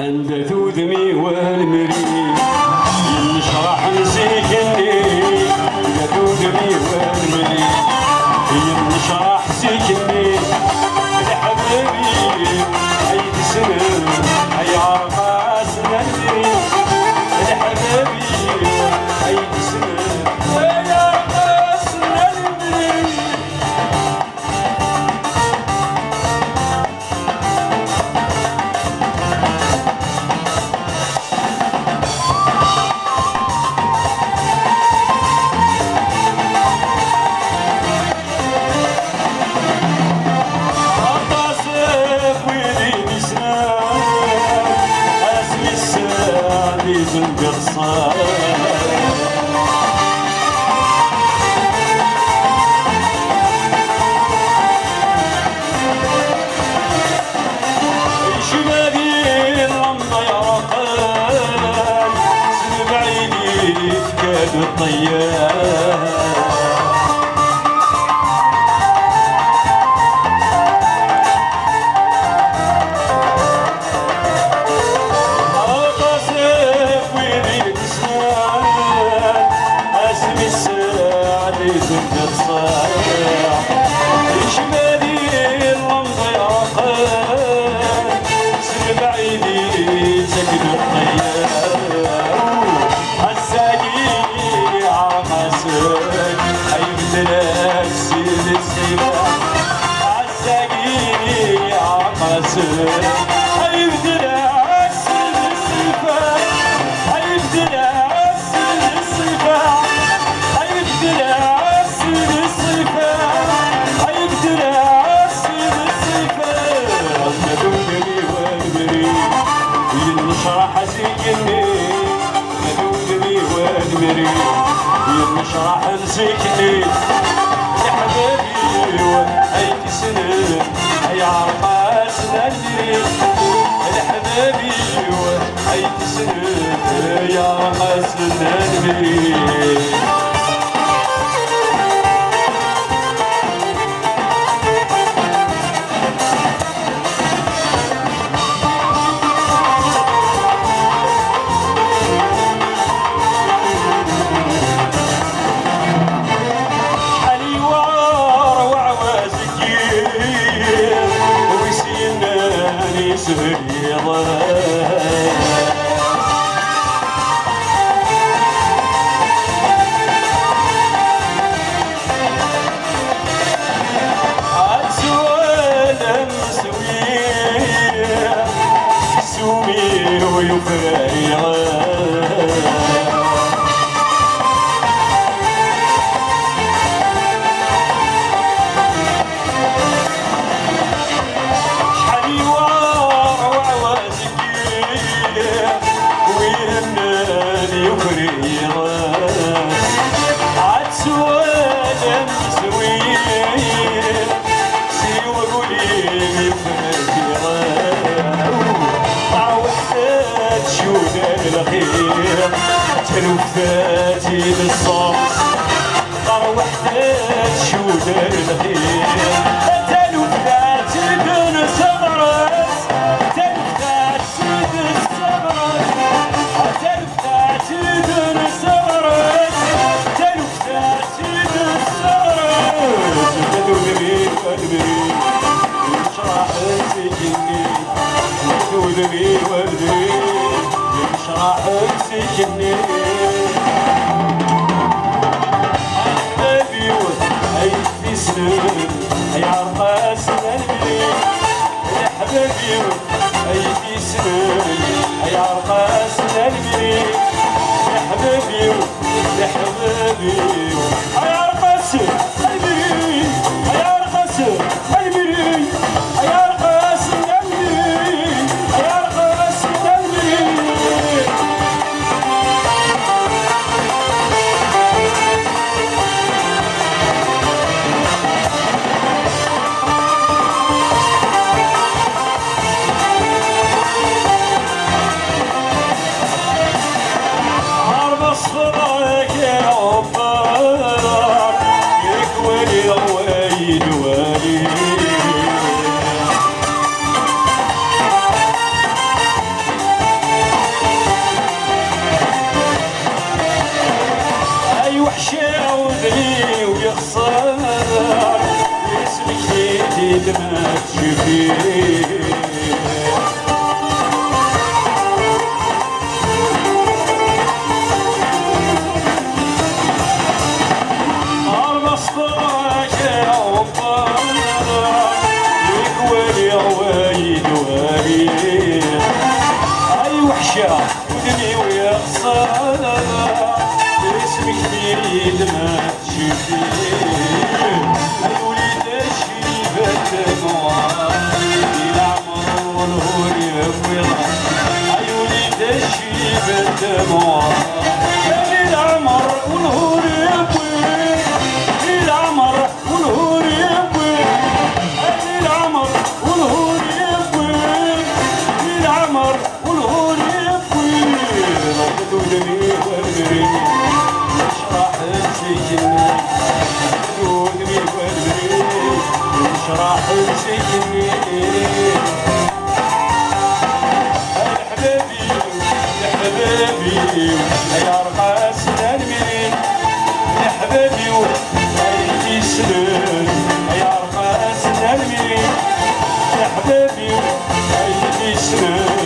عند ذودمي والمريد ينشرح مسكني عند ذودمي والمريد ينشرح سكني لحبيبي عيد سنة يعرف سنتي لحبيبي عيد سنة يعرف سنتي القصة شبابي اللمضة يا رقان سن بعيدي تكاد الطيار ينشرح مسكني يا حبيبي وعيد سنة يعرف سنتي يا حبيبي وعيد سنة يعرف سنتي تلوفاتي بالصوص روحتك شو دار الخير تلوفاتي دون صبرس تلوفاتي دون صبرس تلوفاتي دون صبرس تلوفاتي دون صبرس تدوري قلبي يشرح سجني تدوري قلبي يشرح سجني يعرف سنتي يا حبيبي أيدي سني يعرف سنتي يا حبيبي يا حبيبي يعرف سنتي يعرف سنتي يعرف سنتي يعرف سنتي فيه ودني ويا خسارة اسمك بيد ما تشوفيه أي وليد الشريفة نوار العمر والهور يفوض أي وليد الشريفة نوار العمر والهور يفوض العمر والهور يفوض العمر والهور يفوض العمر والهور دودني والبريني مش راح تسجني دودني والبريني مش راح تسجني الحبابي الحبابي يا رقاص المين يا حبابي وأيدي سنين يا رقاص المين يا حبابي وأيدي سنين